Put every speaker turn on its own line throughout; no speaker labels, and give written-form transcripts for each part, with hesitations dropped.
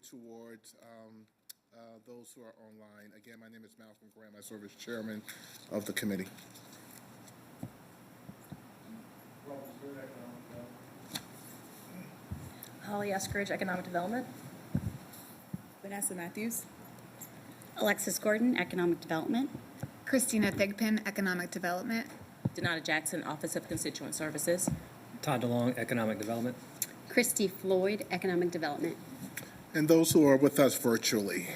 towards those who are online. Again, my name is Malcolm Graham. I serve as chairman of the committee.
Holly Eskridge, Economic Development.
Vanessa Matthews.
Alexis Gordon, Economic Development.
Christina Thigpen, Economic Development.
Donata Jackson, Office of Constituent Services.
Todd DeLong, Economic Development.
Christy Floyd, Economic Development.
And those who are with us virtually.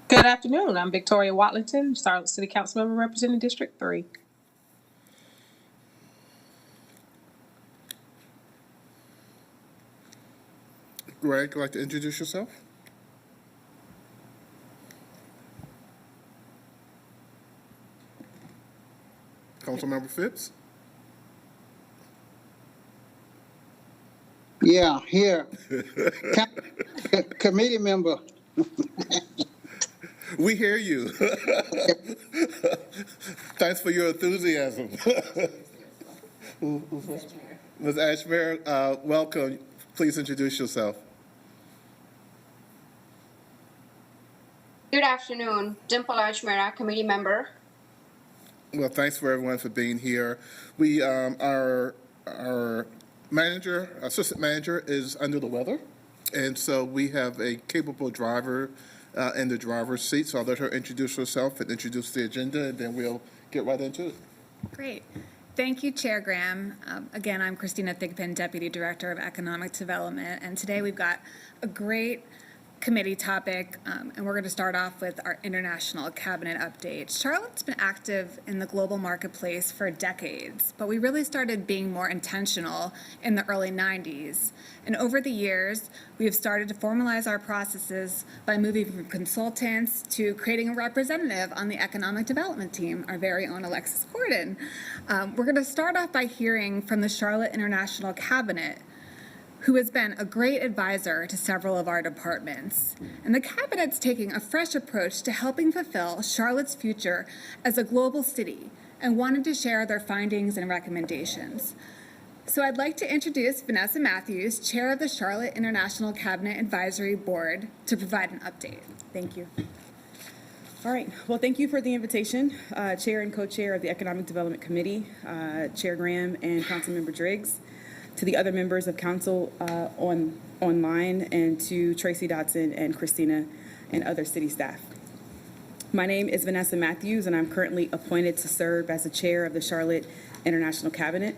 Good afternoon. I'm Victoria Watlington, Charlotte City Council member representing District 3.
Greg, like to introduce yourself? Councilmember Phipps?
Yeah, here. Committee member.
We hear you. Thanks for your enthusiasm. Ms. Ashmere, welcome. Please introduce yourself.
Good afternoon, Dimple Ashmera, committee member.
Well, thanks for everyone for being here. We, our assistant manager is under the weather, and so we have a capable driver in the driver's seat. So I'll let her introduce herself and introduce the agenda, and then we'll get right into it.
Great. Thank you, Chair Graham. Again, I'm Christina Thigpen, Deputy Director of Economic Development, and today we've got a great committee topic, and we're going to start off with our international cabinet update. Charlotte's been active in the global marketplace for decades, but we really started being more intentional in the early 90s. And over the years, we have started to formalize our processes by moving from consultants to creating a representative on the economic development team, our very own Alexis Gordon. We're going to start off by hearing from the Charlotte International Cabinet, who has been a great advisor to several of our departments. And the Cabinet's taking a fresh approach to helping fulfill Charlotte's future as a global city and wanted to share their findings and recommendations. So I'd like to introduce Vanessa Matthews, Chair of the Charlotte International Cabinet Advisory Board, to provide an update. Thank you.
All right. Well, thank you for the invitation, Chair and Co-Chair of the Economic Development Committee, Chair Graham and Councilmember Driggs, to the other members of council online, and to Tracy Dotson and Christina and other city staff. My name is Vanessa Matthews, and I'm currently appointed to serve as the chair of the Charlotte International Cabinet.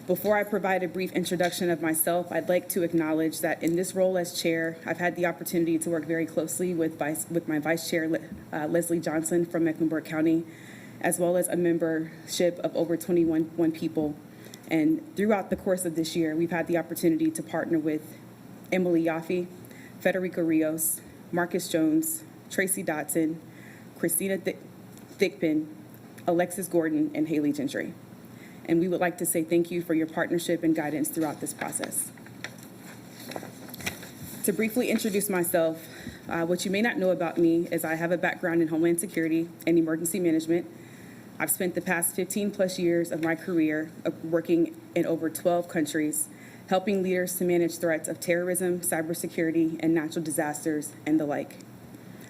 Before I provide a brief introduction of myself, I'd like to acknowledge that in this role as chair, I've had the opportunity to work very closely with my vice chair, Leslie Johnson from Mecklenburg County, as well as a membership of over 21 people. And throughout the course of this year, we've had the opportunity to partner with Emily Yaffe, Federico Rios, Marcus Jones, Tracy Dotson, Christina Thigpen, Alexis Gordon, and Haley Gentry. And we would like to say thank you for your partnership and guidance throughout this process. To briefly introduce myself, what you may not know about me is I have a background in Homeland Security and emergency management. I've spent the past 15 plus years of my career working in over 12 countries, helping leaders to manage threats of terrorism, cybersecurity, and natural disasters, and the like.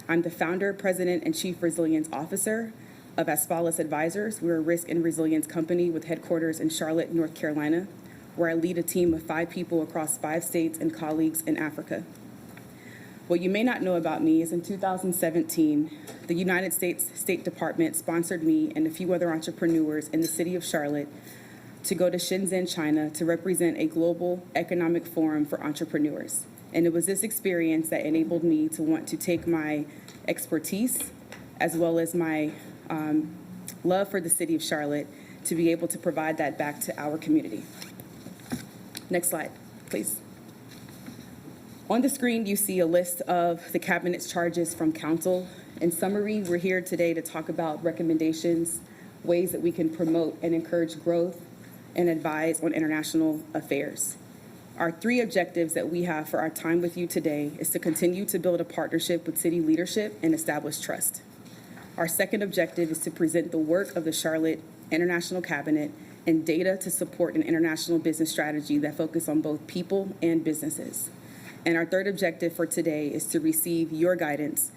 I'm the founder, president, and chief resilience officer of Aspalis Advisors. We're a risk and resilience company with headquarters in Charlotte, North Carolina, where I lead a team of 5 people across 5 states and colleagues in Africa. What you may not know about me is in 2017, the United States State Department sponsored me and a few other entrepreneurs in the city of Charlotte to go to Shenzhen, China to represent a global economic forum for entrepreneurs. And it was this experience that enabled me to want to take my expertise as well as my love for the city of Charlotte to be able to provide that back to our community. Next slide, please. On the screen, you see a list of the Cabinet's charges from Council. In summary, we're here today to talk about recommendations, ways that we can promote and encourage growth, and advise on international affairs. Our 3 objectives that we have for our time with you today is to continue to build a partnership with city leadership and establish trust. Our second objective is to present the work of the Charlotte international cabinet, and data to support an international business strategy that focus on both people and businesses. And our third objective for today is to receive your guidance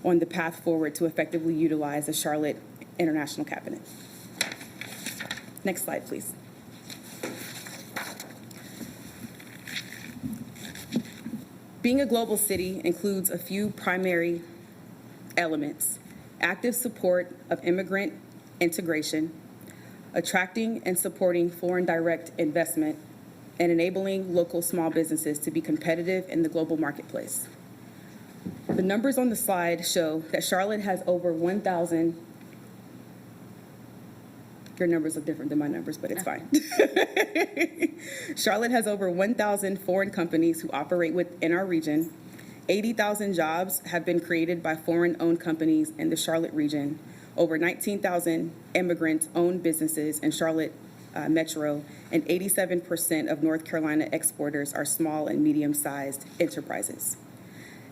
on the path forward to effectively utilize the Charlotte International Cabinet. Next slide, please. Being a global city includes a few primary elements: active support of immigrant integration, attracting and supporting foreign direct investment, and enabling local small businesses to be competitive in the global marketplace. The numbers on the slide show that Charlotte has over 1,000. Your numbers look different than my numbers, but it's fine. Charlotte has over 1,000 foreign companies who operate within our region. 80,000 jobs have been created by foreign-owned companies in the Charlotte region. Over 19,000 immigrant-owned businesses in Charlotte Metro, and 87% of North Carolina exporters are small and medium-sized enterprises.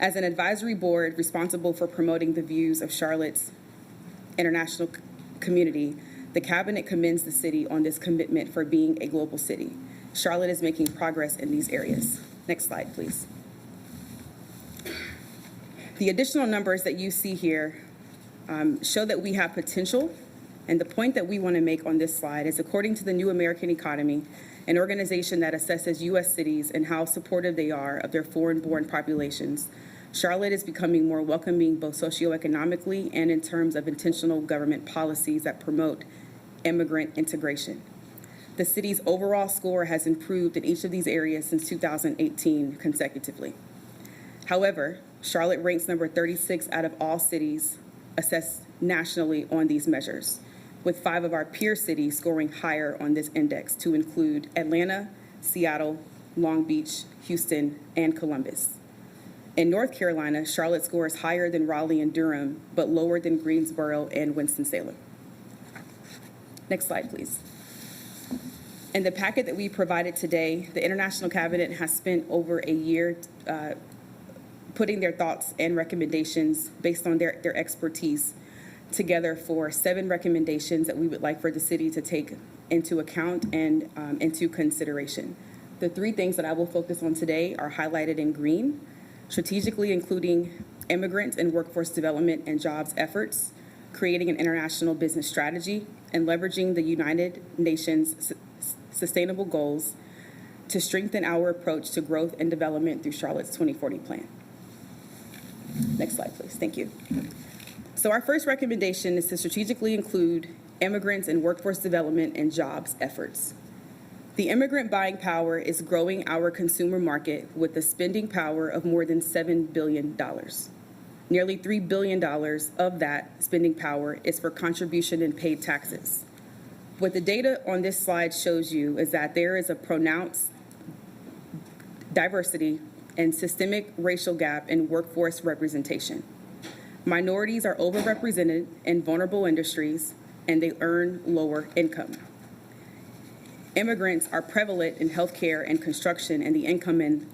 As an advisory board responsible for promoting the views of Charlotte's international community, the Cabinet commends the city on this commitment for being a global city. Charlotte is making progress in these areas. Next slide, please. The additional numbers that you see here show that we have potential, and the point that we want to make on this slide is, according to the New American Economy, an organization that assesses U.S. cities and how supportive they are of their foreign-born populations, Charlotte is becoming more welcoming both socioeconomically and in terms of intentional government policies that promote immigrant integration. The city's overall score has improved in each of these areas since 2018 consecutively. However, Charlotte ranks number 36 out of all cities assessed nationally on these measures, with 5 of our peer cities scoring higher on this index, to include Atlanta, Seattle, Long Beach, Houston, and Columbus. In North Carolina, Charlotte scores higher than Raleigh and Durham, but lower than Greensboro and Winston-Salem. Next slide, please. In the packet that we provided today, the International Cabinet has spent over a year putting their thoughts and recommendations based on their expertise together for 7 recommendations that we would like for the city to take into account and into consideration. The 3 things that I will focus on today are highlighted in green: strategically including immigrants and workforce development and jobs efforts, creating an international business strategy, and leveraging the United Nations Sustainable Goals to strengthen our approach to growth and development through Charlotte's 2040 plan. Next slide, please. Thank you. So our first recommendation is to strategically include immigrants in workforce development and jobs efforts. The immigrant buying power is growing our consumer market with a spending power of more than $7 billion. Nearly $3 billion of that spending power is for contribution and paid taxes. What the data on this slide shows you is that there is a pronounced diversity and systemic racial gap in workforce representation. Minorities are overrepresented in vulnerable industries, and they earn lower income. Immigrants are prevalent in healthcare and construction, and the income and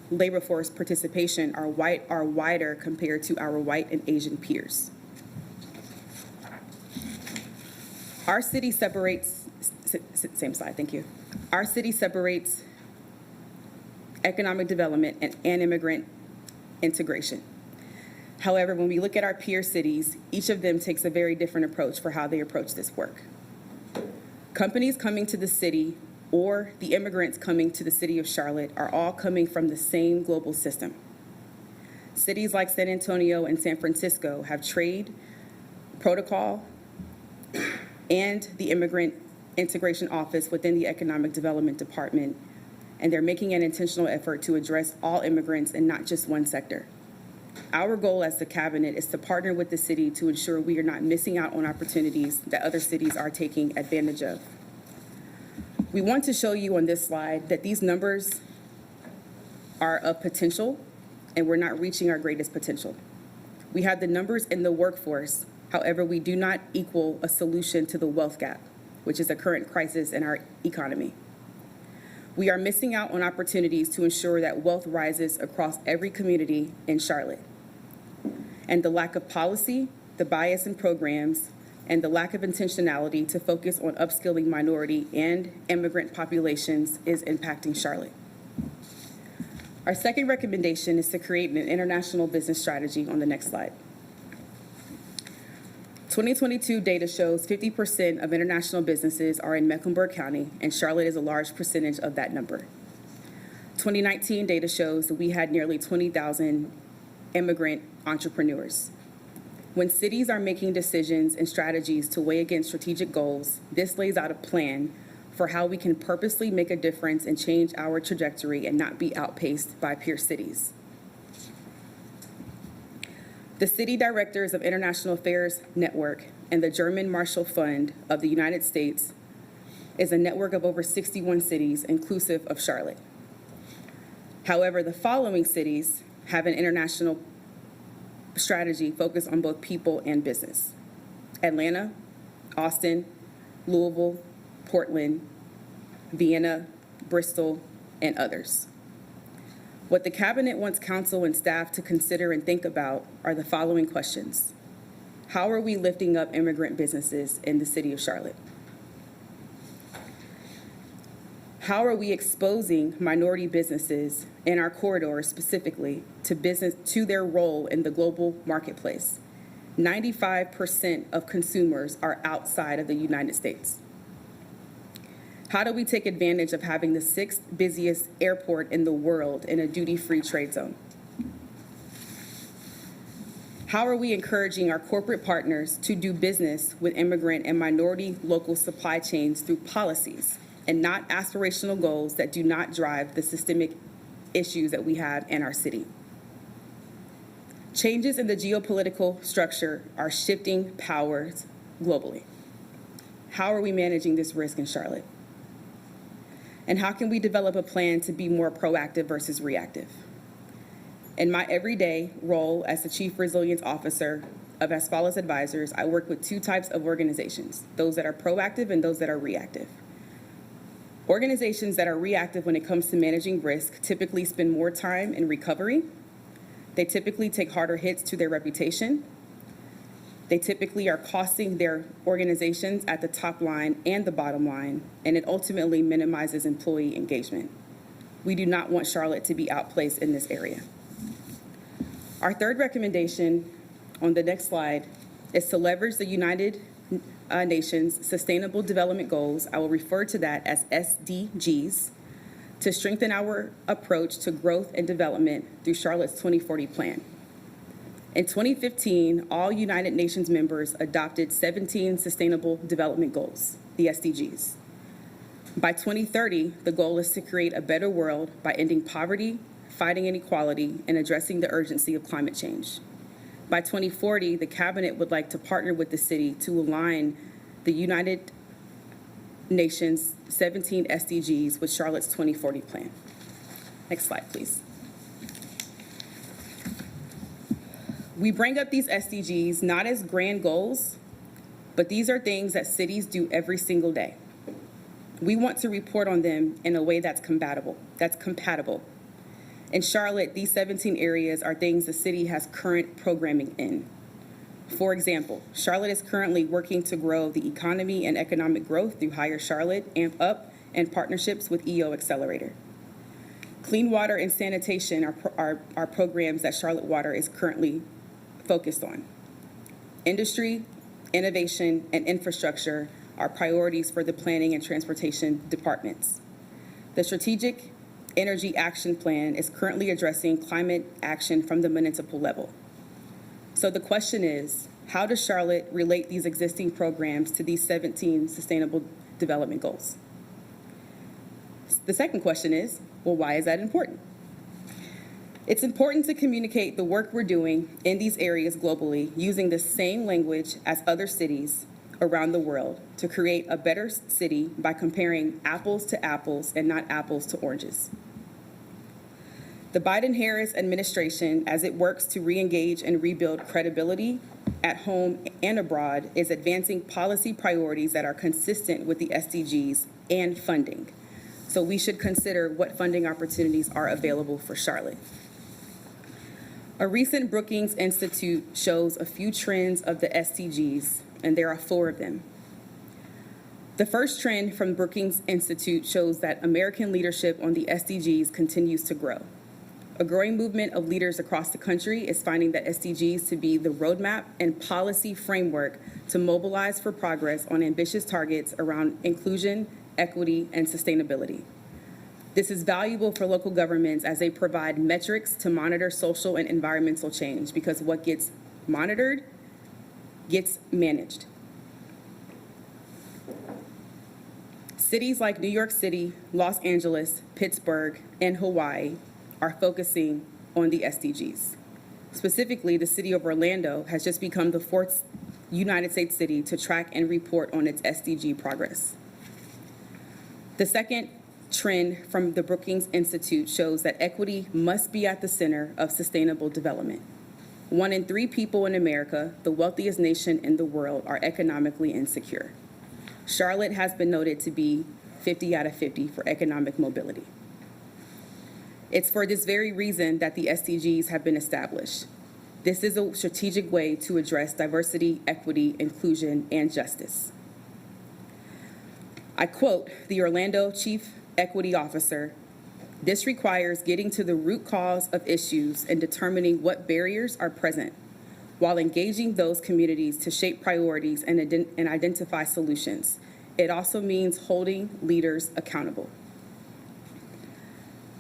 labor force participation are wider compared to our white and Asian peers. Our city separates, same slide, thank you. Our city separates economic development and immigrant integration. However, when we look at our peer cities, each of them takes a very different approach for how they approach this work. Companies coming to the city or the immigrants coming to the city of Charlotte are all coming from the same global system. Cities like San Antonio and San Francisco have trade, protocol, and the Immigrant Integration Office within the Economic Development Department, and they're making an intentional effort to address all immigrants and not just one sector. Our goal as the Cabinet is to partner with the city to ensure we are not missing out on opportunities that other cities are taking advantage of. We want to show you on this slide that these numbers are of potential, and we're not reaching our greatest potential. We have the numbers in the workforce. However, we do not equal a solution to the wealth gap, which is a current crisis in our economy. We are missing out on opportunities to ensure that wealth rises across every community in Charlotte. And the lack of policy, the bias in programs, and the lack of intentionality to focus on upskilling minority and immigrant populations is impacting Charlotte. Our second recommendation is to create an international business strategy on the next slide. 2022 data shows 50% of international businesses are in Mecklenburg County, and Charlotte is a large percentage of that number. 2019 data shows that we had nearly 20,000 immigrant entrepreneurs. When cities are making decisions and strategies to weigh against strategic goals, this lays out a plan for how we can purposely make a difference and change our trajectory and not be outpaced by peer cities. The City Directors of International Affairs Network and the German Marshall Fund of the United States is a network of over 61 cities, inclusive of Charlotte. However, the following cities have an international strategy focused on both people and business: Atlanta, Austin, Louisville, Portland, Vienna, Bristol, and others. What the Cabinet wants Council and staff to consider and think about are the following questions. How are we lifting up immigrant businesses in the city of Charlotte? How are we exposing minority businesses in our corridors specifically to their role in the global marketplace? 95% of consumers are outside of the United States. How do we take advantage of having the 6th busiest airport in the world in a duty-free trade zone? How are we encouraging our corporate partners to do business with immigrant and minority local supply chains through policies and not aspirational goals that do not drive the systemic issues that we have in our city? Changes in the geopolitical structure are shifting powers globally. How are we managing this risk in Charlotte? And how can we develop a plan to be more proactive versus reactive? In my everyday role as the Chief Resilience Officer of As Follows Advisors, I work with 2 types of organizations, those that are proactive and those that are reactive. Organizations that are reactive when it comes to managing risk typically spend more time in recovery. They typically take harder hits to their reputation. They typically are costing their organizations at the top line and the bottom line, and it ultimately minimizes employee engagement. We do not want Charlotte to be outplaced in this area. Our third recommendation on the next slide is to leverage the United Nations Sustainable Development Goals, I will refer to that as SDGs, to strengthen our approach to growth and development through Charlotte's 2040 plan. In 2015, all United Nations members adopted 17 Sustainable Development Goals, the SDGs. By 2030, the goal is to create a better world by ending poverty, fighting inequality, and addressing the urgency of climate change. By 2040, the Cabinet would like to partner with the city to align the United Nations 17 SDGs with Charlotte's 2040 plan. Next slide, please. We bring up these SDGs not as grand goals, but these are things that cities do every single day. We want to report on them in a way that's compatible. In Charlotte, these 17 areas are things the city has current programming in. For example, Charlotte is currently working to grow the economy and economic growth through Hire Charlotte, Amp Up, and partnerships with EO Accelerator. Clean water and sanitation are programs that Charlotte Water is currently focused on. Industry, innovation, and infrastructure are priorities for the planning and transportation departments. The Strategic Energy Action Plan is currently addressing climate action from the municipal level. So the question is, how does Charlotte relate these existing programs to these 17 Sustainable Development Goals? The second question is, well, why is that important? It's important to communicate the work we're doing in these areas globally using the same language as other cities around the world to create a better city by comparing apples to apples and not apples to oranges. The Biden-Harris administration, as it works to re-engage and rebuild credibility at home and abroad, is advancing policy priorities that are consistent with the SDGs and funding. So we should consider what funding opportunities are available for Charlotte. A recent Brookings Institute shows a few trends of the SDGs and there are 4 of them. The first trend from Brookings Institute shows that American leadership on the SDGs continues to grow. A growing movement of leaders across the country is finding the SDGs to be the roadmap and policy framework to mobilize for progress on ambitious targets around inclusion, equity, and sustainability. This is valuable for local governments as they provide metrics to monitor social and environmental change, because what gets monitored gets managed. Cities like New York City, Los Angeles, Pittsburgh, and Hawaii are focusing on the SDGs. Specifically, the city of Orlando has just become the 4th United States city to track and report on its SDG progress. The second trend from the Brookings Institute shows that equity must be at the center of sustainable development. 1 in 3 people in America, the wealthiest nation in the world, are economically insecure. Charlotte has been noted to be 50 out of 50 for economic mobility. It's for this very reason that the SDGs have been established. This is a strategic way to address diversity, equity, inclusion, and justice. I quote the Orlando Chief Equity Officer: "This requires getting to the root cause of issues and determining what barriers are present, while engaging those communities to shape priorities and identify solutions. It also means holding leaders accountable."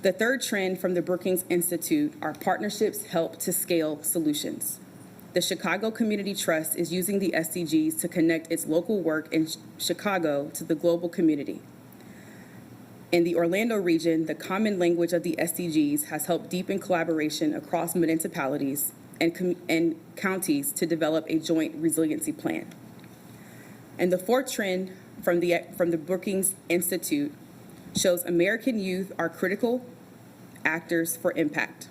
The third trend from the Brookings Institute are partnerships help to scale solutions. The Chicago Community Trust is using the SDGs to connect its local work in Chicago to the global community. In the Orlando region, the common language of the SDGs has helped deepen collaboration across municipalities and counties to develop a joint resiliency plan. And the fourth trend from the Brookings Institute shows American youth are critical actors for impact.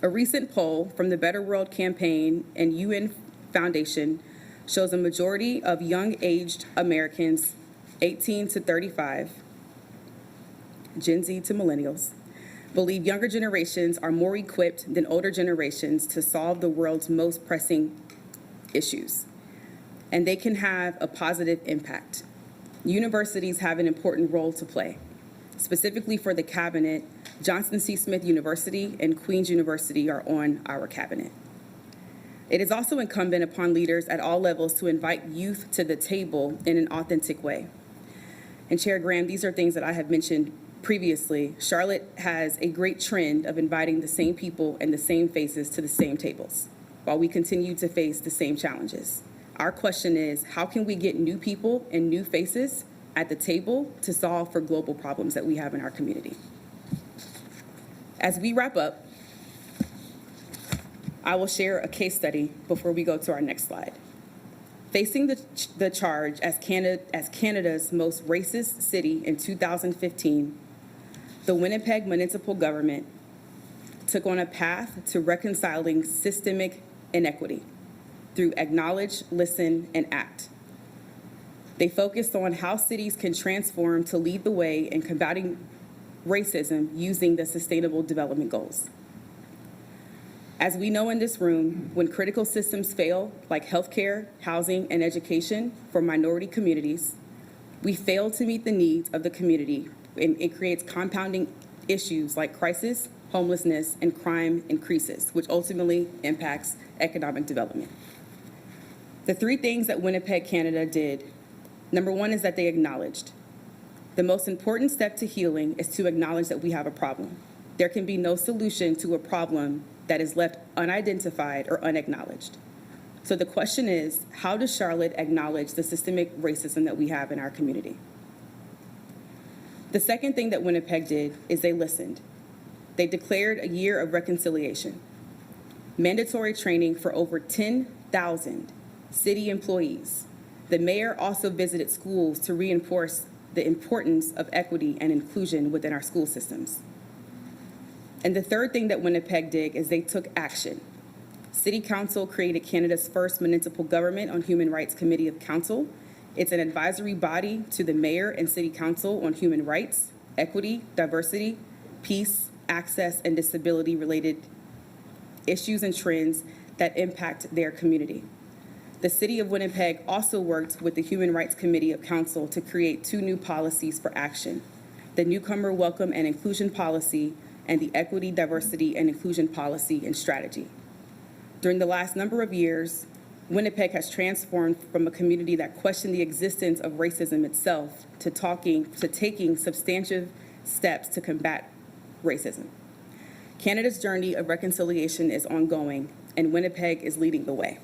A recent poll from the Better World Campaign and UN Foundation shows a majority of young-aged Americans, 18 to 35, Gen Z to millennials, believe younger generations are more equipped than older generations to solve the world's most pressing issues, and they can have a positive impact. Universities have an important role to play. Specifically for the cabinet, Johnson C. Smith University and Queen's University are on our cabinet. It is also incumbent upon leaders at all levels to invite youth to the table in an authentic way. And Chair Graham, these are things that I have mentioned previously. Charlotte has a great trend of inviting the same people and the same faces to the same tables, while we continue to face the same challenges. Our question is, how can we get new people and new faces at the table to solve for global problems that we have in our community? As we wrap up, I will share a case study before we go to our next slide. Facing the charge as Canada's most racist city in 2015, the Winnipeg municipal government took on a path to reconciling systemic inequity through acknowledge, listen, and act. They focused on how cities can transform to lead the way in combating racism using the Sustainable Development Goals. As we know in this room, when critical systems fail, like healthcare, housing, and education for minority communities, we fail to meet the needs of the community, and it creates compounding issues like crisis, homelessness, and crime increases, which ultimately impacts economic development. The 3 things that Winnipeg, Canada did, number 1 is that they acknowledged. The most important step to healing is to acknowledge that we have a problem. There can be no solution to a problem that is left unidentified or unacknowledged. So the question is, how does Charlotte acknowledge the systemic racism that we have in our community? The second thing that Winnipeg did is they listened. They declared a year of reconciliation, mandatory training for over 10,000 city employees. The mayor also visited schools to reinforce the importance of equity and inclusion within our school systems. And the third thing that Winnipeg did is they took action. City Council created Canada's first municipal government on human rights committee of council. It's an advisory body to the mayor and city council on human rights, equity, diversity, peace, access, and disability-related issues and trends that impact their community. The City of Winnipeg also worked with the Human Rights Committee of Council to create 2 new policies for action: the Newcomer Welcome and Inclusion Policy and the Equity, Diversity, and Inclusion Policy and Strategy. During the last number of years, Winnipeg has transformed from a community that questioned the existence of racism itself to taking substantive steps to combat racism. Canada's journey of reconciliation is ongoing, and Winnipeg is leading the way.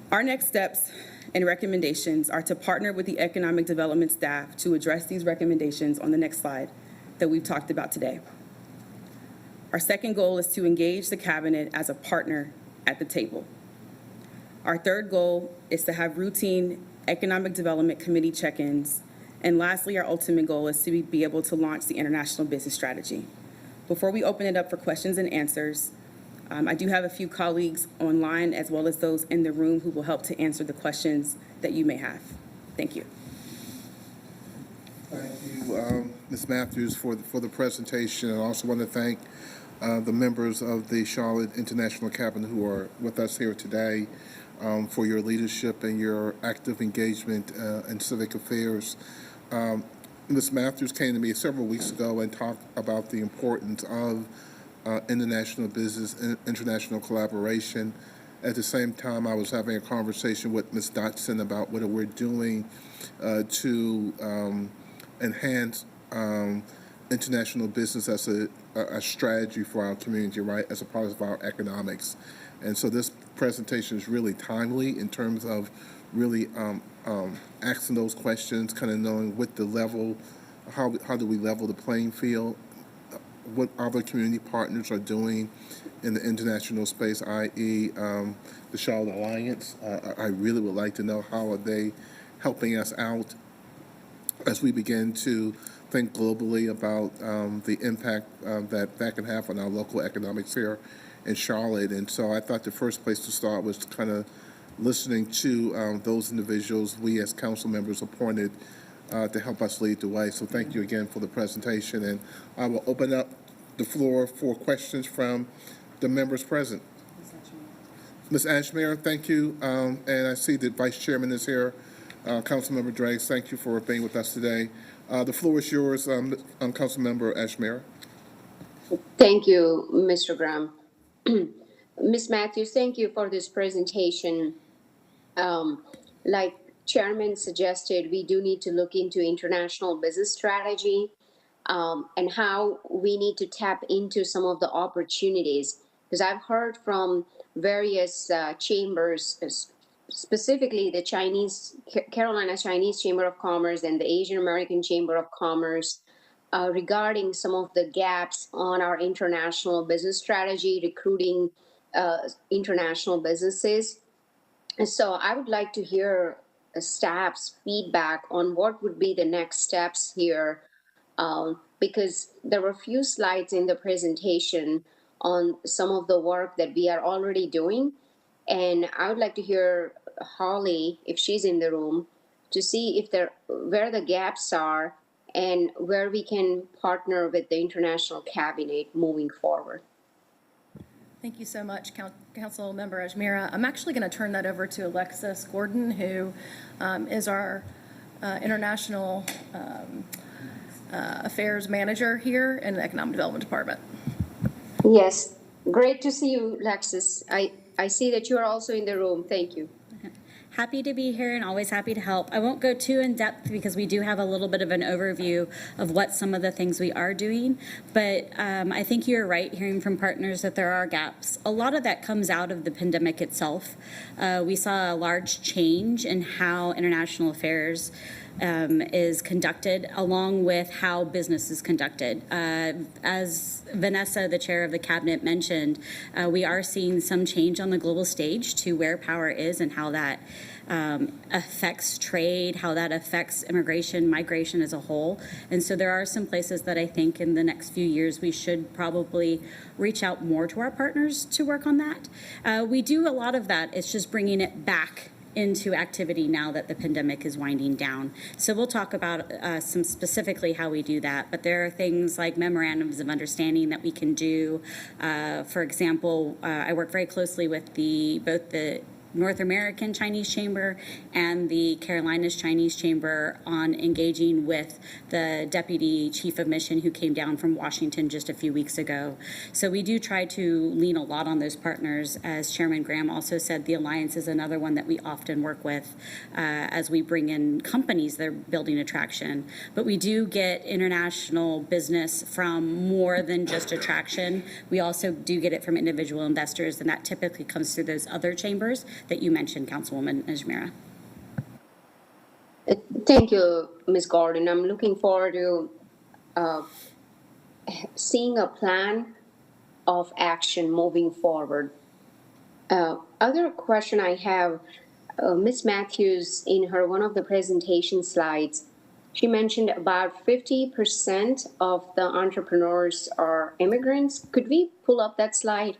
Our next steps and recommendations are to partner with the economic development staff to address these recommendations on the next slide that we've talked about today. Our second goal is to engage the cabinet as a partner at the table. Our third goal is to have routine economic development committee check-ins. And lastly, our ultimate goal is to be able to launch the international business strategy. Before we open it up for questions and answers, I do have a few colleagues online as well as those in the room who will help to answer the questions that you may have. Thank you.
Thank you, Ms. Matthews, for the presentation. I also want to thank the members of the Charlotte International Cabinet who are with us here today for your leadership and your active engagement in civic affairs. Ms. Matthews came to me several weeks ago and talked about the importance of international business and international collaboration. At the same time, I was having a conversation with Ms. Dotson about what we're doing to enhance international business as a strategy for our community, right, as a part of our economics. And so this presentation is really timely in terms of really asking those questions, kind of knowing what the level, how do we level the playing field, what other community partners are doing in the international space, i.e. The Charlotte Alliance. I really would like to know how are they helping us out as we begin to think globally about the impact that can have on our local economics here in Charlotte. And so I thought the first place to start was kind of listening to those individuals we as council members appointed to help us lead the way. So thank you again for the presentation. And I will open up the floor for questions from the members present. Ms. Ashmere, thank you. And I see that Vice Chairman is here. Councilmember Drake, thank you for being with us today. The floor is yours, Councilmember Ashmere.
Thank you, Mr. Graham. Ms. Matthews, thank you for this presentation. Like Chairman suggested, we do need to look into international business strategy and how we need to tap into some of the opportunities. Because I've heard from various chambers, specifically the Carolina Chinese Chamber of Commerce and the Asian American Chamber of Commerce, regarding some of the gaps on our international business strategy, recruiting international businesses. And so I would like to hear staff's feedback on what would be the next steps here, because there were a few slides in the presentation on some of the work that we are already doing. And I would like to hear Holly, if she's in the room, to see if where the gaps are and where we can partner with the International Cabinet moving forward.
Thank you so much, Council Member Ajmera. I'm actually going to turn that over to Alexis Gordon, who is our International Affairs Manager here in the Economic Development Department.
Yes, great to see you, Alexis. I see that you are also in the room. Thank you.
Happy to be here and always happy to help. I won't go too in depth because we do have a little bit of an overview of what some of the things we are doing, but I think you're right hearing from partners that there are gaps. A lot of that comes out of the pandemic itself. We saw a large change in how international affairs is conducted, along with how business is conducted. As Vanessa, the chair of the cabinet, mentioned, we are seeing some change on the global stage to where power is and how that affects trade, how that affects immigration, migration as a whole. And so there are some places that I think in the next few years we should probably reach out more to our partners to work on that. We do a lot of that. It's just bringing it back into activity now that the pandemic is winding down. So we'll talk about some specifically how we do that, but there are things like memorandums of understanding that we can do. For example, I work very closely with both the North American Chinese Chamber and the Carolinas Chinese Chamber on engaging with the Deputy Chief of Mission who came down from Washington just a few weeks ago. So we do try to lean a lot on those partners. As Chairman Graham also said, the Alliance is another one that we often work with as we bring in companies that are building attraction. But we do get international business from more than just attraction. We also do get it from individual investors, and that typically comes through those other chambers that you mentioned, Councilwoman Ajmera.
Thank you, Ms. Gordon. I'm looking forward to seeing a plan of action moving forward. Other question I have, Ms. Matthews, in her one of the presentation slides, she mentioned about 50% of the entrepreneurs are immigrants. Could we pull up that slide?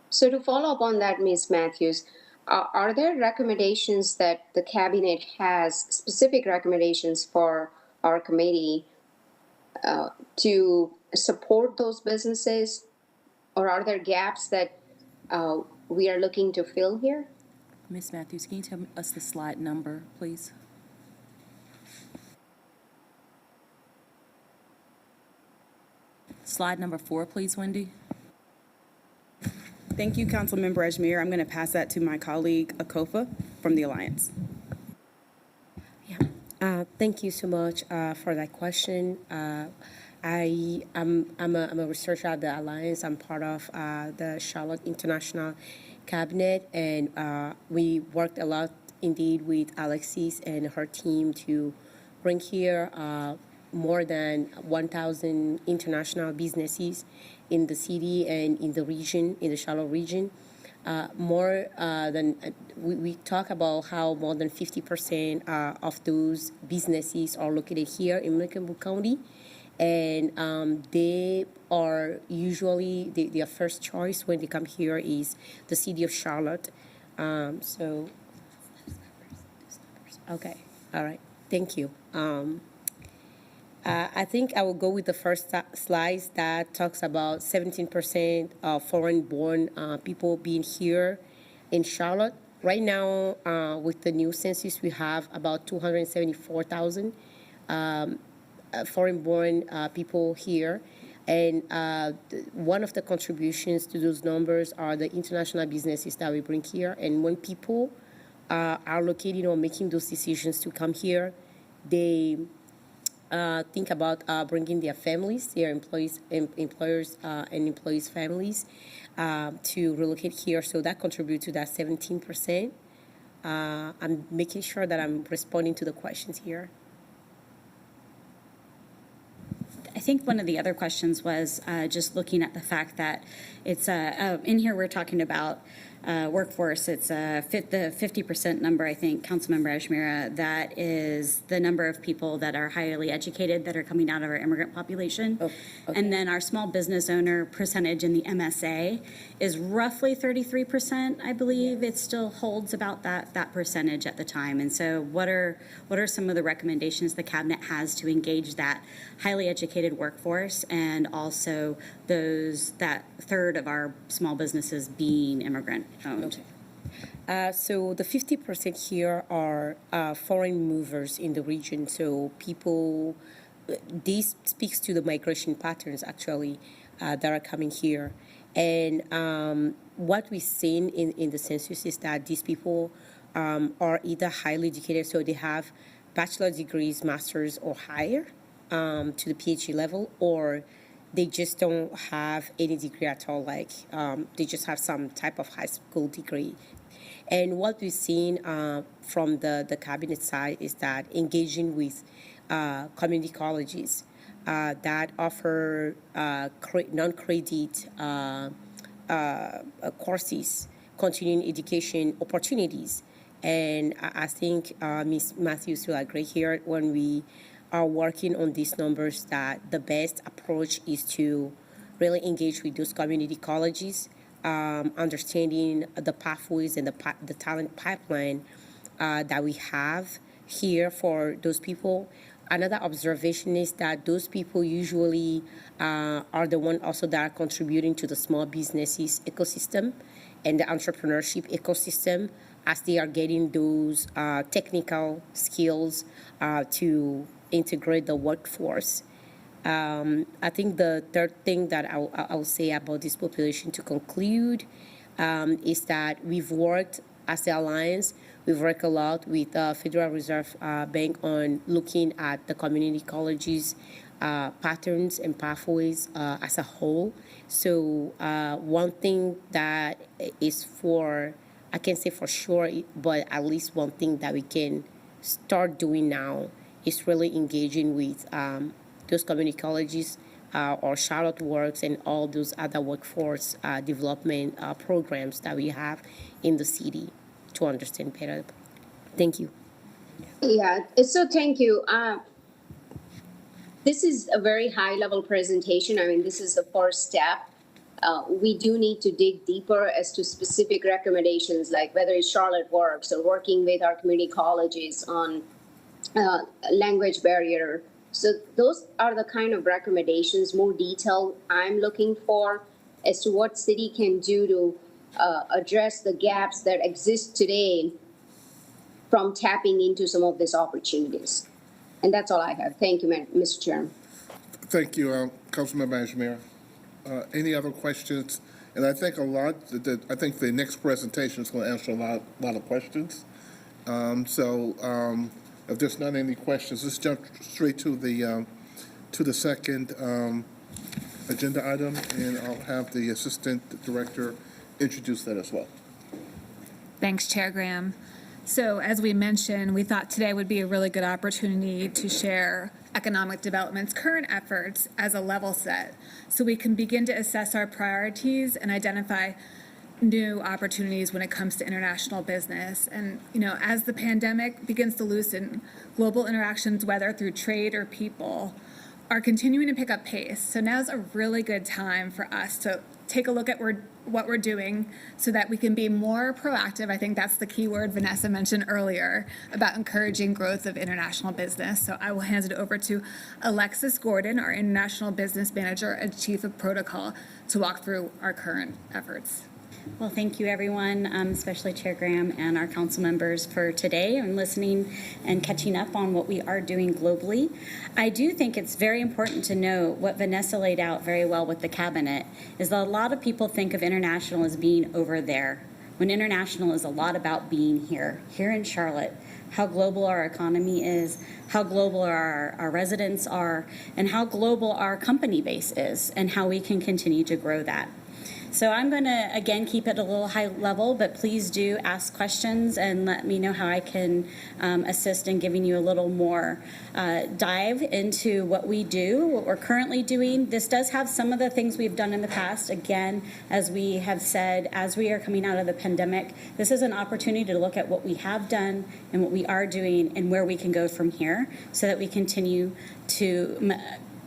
So to follow up on that, Ms. Matthews, are there recommendations that the cabinet has, specific recommendations for our committee to support those businesses? Or are there gaps that we are looking to fill here?
Ms. Matthews, can you tell us the slide number, please? Slide number 4, please, Wendy.
Thank you, Councilmember Ajmera. I'm going to pass that to my colleague, Akofa, from the Alliance.
Thank you so much for that question. I'm a researcher at the Alliance. I'm part of the Charlotte International Cabinet, and we worked a lot indeed with Alexis and her team to bring here more than 1,000 international businesses in the city and in the region, in the Charlotte region. We talk about how more than 50% of those businesses are located here in Mecklenburg County. And they are usually, their first choice when they come here is the city of Charlotte. Okay, all right, thank you. I think I will go with the first slide that talks about 17% of foreign-born people being here in Charlotte. Right now, with the new census, we have about 274,000 foreign-born people here. And one of the contributions to those numbers are the international businesses that we bring here. And when people are located or making those decisions to come here, they think about bringing their families, their employers, and employees' families to relocate here. So that contributes to that 17%. I'm making sure that I'm responding to the questions here.
I think one of the other questions was just looking at the fact that it's in here we're talking about workforce. It's the 50% number, I think, Councilmember Ajmera, that is the number of people that are highly educated that are coming out of our immigrant population.
Oh, okay.
And then our small business owner percentage in the MSA is roughly 33%, I believe. It still holds about that percentage at the time. And so what are some of the recommendations the cabinet has to engage that highly educated workforce and also that third of our small businesses being immigrant owned?
Okay. So the 50% here are foreign movers in the region. So people, this speaks to the migration patterns actually that are coming here. And what we've seen in the census is that these people are either highly educated, so they have bachelor degrees, masters, or higher to the PhD level, or they just don't have any degree at all, like they just have some type of high school degree. And what we've seen from the cabinet side is that engaging with community colleges that offer non-credit courses, continuing education opportunities. And I think Ms. Matthews will agree here when we are working on these numbers that the best approach is to really engage with those community colleges, understanding the pathways and the talent pipeline that we have here for those people. Another observation is that those people usually are the one also that are contributing to the small businesses ecosystem and the entrepreneurship ecosystem as they are getting those technical skills to integrate the workforce. I think the third thing that I'll say about this population to conclude is that we've worked as the Alliance, we've worked a lot with the Federal Reserve Bank on looking at the community colleges patterns and pathways as a whole. So one thing that is I can't say for sure, but at least one thing that we can start doing now is really engaging with those community colleges or Charlotte Works and all those other workforce development programs that we have in the city to understand better. Thank you.
Yeah, so thank you. This is a very high-level presentation. I mean, this is the first step. We do need to dig deeper as to specific recommendations, like whether it's Charlotte Works or working with our community colleges on language barrier. So those are the kind of recommendations, more detail I'm looking for as to what city can do to address the gaps that exist today from tapping into some of these opportunities. And that's all I have. Thank you, Mr. Chairman.
Thank you, Councilmember Ajmera. Any other questions? And I think I think the next presentation is going to answer a lot of questions. If there's not any questions, let's jump straight to the second agenda item, and I'll have the Assistant Director introduce that as well.
Thanks, Chair Graham. So as we mentioned, we thought today would be a really good opportunity to share economic development's current efforts as a level set so we can begin to assess our priorities and identify new opportunities when it comes to international business. And, as the pandemic begins to loosen, global interactions, whether through trade or people, are continuing to pick up pace. So now's a really good time for us to take a look at what we're doing so that we can be more proactive. I think that's the key word Vanessa mentioned earlier about encouraging growth of international business. So I will hand it over to Alexis Gordon, our International Business Manager and Chief of Protocol, to walk through our current efforts.
Well, thank you, everyone, especially Chair Graham and our council members for today and listening and catching up on what we are doing globally. I do think it's very important to know what Vanessa laid out very well with the cabinet is that a lot of people think of international as being over there, when international is a lot about being here in Charlotte, how global our economy is, how global our residents are, and how global our company base is, and how we can continue to grow that. So I'm going to, again, keep it a little high level, but please do ask questions and let me know how I can assist in giving you a little more dive into what we do, what we're currently doing. This does have some of the things we've done in the past. Again, as we have said, as we are coming out of the pandemic, this is an opportunity to look at what we have done and what we are doing and where we can go from here so that we continue to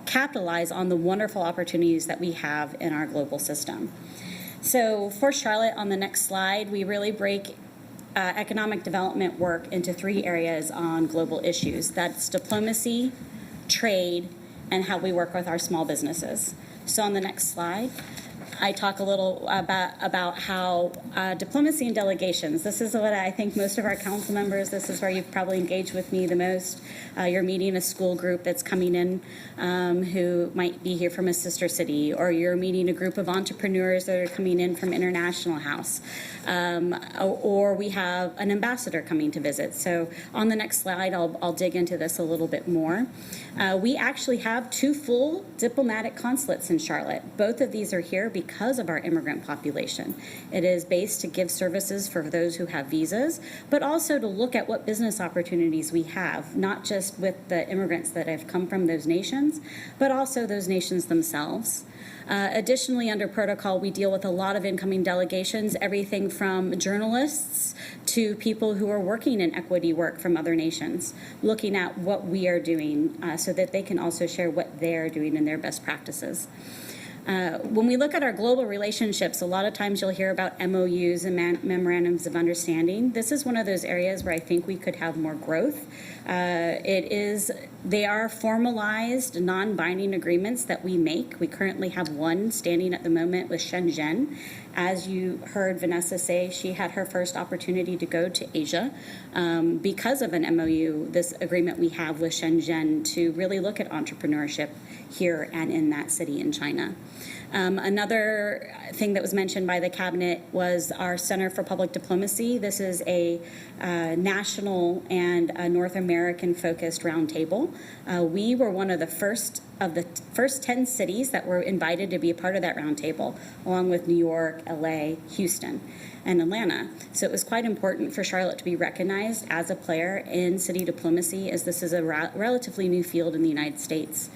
capitalize on the wonderful opportunities that we have in our global system. So for Charlotte, on the next slide, we really break economic development work into 3 areas on global issues. That's diplomacy, trade, and how we work with our small businesses. So on the next slide, I talk a little about how diplomacy and delegations, this is what I think most of our council members, this is where you've probably engaged with me the most. You're meeting a school group that's coming in who might be here from a sister city, or you're meeting a group of entrepreneurs that are coming in from International House, or we have an ambassador coming to visit. So on the next slide, I'll dig into this a little bit more. We actually have 2 full diplomatic consulates in Charlotte. Both of these are here because of our immigrant population. It is based to give services for those who have visas, but also to look at what business opportunities we have, not just with the immigrants that have come from those nations, but also those nations themselves. Additionally, under protocol, we deal with a lot of incoming delegations, everything from journalists to people who are working in equity work from other nations, looking at what we are doing so that they can also share what they are doing and their best practices. When we look at our global relationships, a lot of times you'll hear about MOUs and memorandums of understanding. This is one of those areas where I think we could have more growth. They are formalized, non-binding agreements that we make. We currently have one standing at the moment with Shenzhen. As you heard Vanessa say, she had her first opportunity to go to Asia because of an MOU, this agreement we have with Shenzhen to really look at entrepreneurship here and in that city in China. Another thing that was mentioned by the cabinet was our Center for Public Diplomacy. This is a national and North American focused roundtable. We were one of the first 10 cities that were invited to be a part of that roundtable, along with New York, LA, Houston, and Atlanta. So it was quite important for Charlotte to be recognized as a player in city diplomacy, as this is a relatively new field in the United States.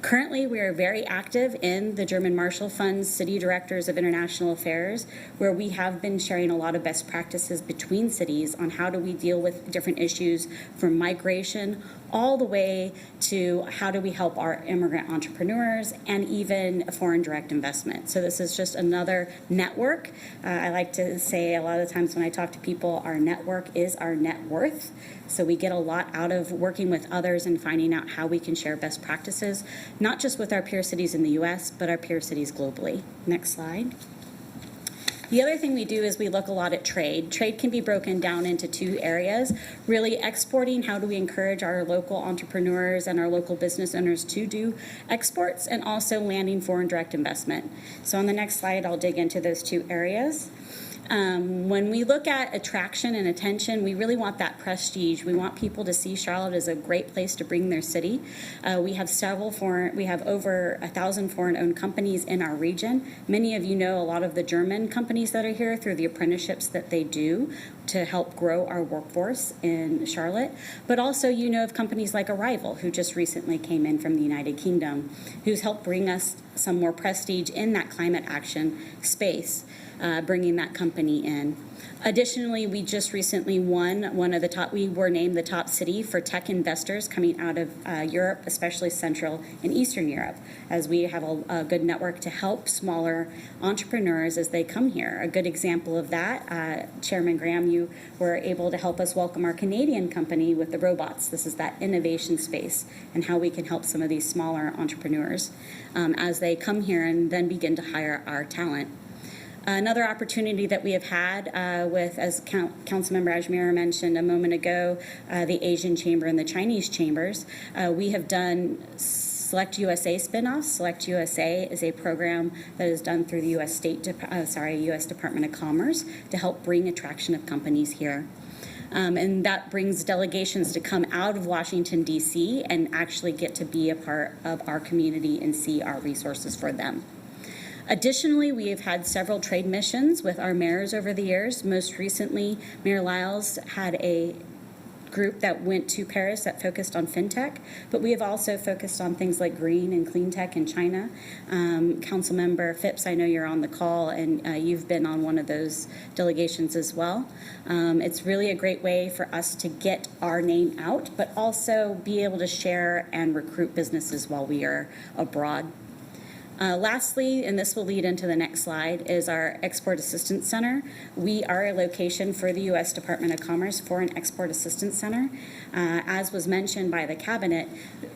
Currently, we are very active in the German Marshall Fund's City Directors of International Affairs, where we have been sharing a lot of best practices between cities on how do we deal with different issues from migration all the way to how do we help our immigrant entrepreneurs and even foreign direct investment. So this is just another network. I like to say a lot of times when I talk to people, our network is our net worth. So we get a lot out of working with others and finding out how we can share best practices, not just with our peer cities in the US, but our peer cities globally. Next slide. The other thing we do is we look a lot at trade. Trade can be broken down into two areas. Really exporting, how do we encourage our local entrepreneurs and our local business owners to do exports, and also landing foreign direct investment. So on the next slide, I'll dig into those two areas. When we look at attraction and attention, we really want that prestige. We want people to see Charlotte as a great place to bring their city. We have over 1,000 foreign-owned companies in our region. Many of you know a lot of the German companies that are here through the apprenticeships that they do to help grow our workforce in Charlotte. But also you know of companies like Arrival, who just recently came in from the United Kingdom, who's helped bring us some more prestige in that climate action space. Bringing that company in. Additionally, we just recently we were named the top city for tech investors coming out of Europe, especially Central and Eastern Europe, as we have a good network to help smaller entrepreneurs as they come here. A good example of that, Chairman Graham, you were able to help us welcome our Canadian company with the robots. This is that innovation space and how we can help some of these smaller entrepreneurs as they come here and then begin to hire our talent. Another opportunity that we have had with, as Councilmember Ajmera mentioned a moment ago, the Asian Chamber and the Chinese Chambers, we have done Select USA spinoffs. Select USA is a program that is done through the U.S. U.S. Department of Commerce to help bring attraction of companies here. And that brings delegations to come out of Washington, D.C. and actually get to be a part of our community and see our resources for them. Additionally, we have had several trade missions with our mayors over the years. Most recently, Mayor Lyles had a group that went to Paris that focused on fintech, but we have also focused on things like green and clean tech in China. Councilmember Phipps, I know you're on the call, and you've been on one of those delegations as well. It's really a great way for us to get our name out, but also be able to share and recruit businesses while we are abroad. Lastly, and this will lead into the next slide, is our Export Assistance Center. We are a location for the U.S. Department of Commerce for an Export Assistance Center. As was mentioned by the Cabinet,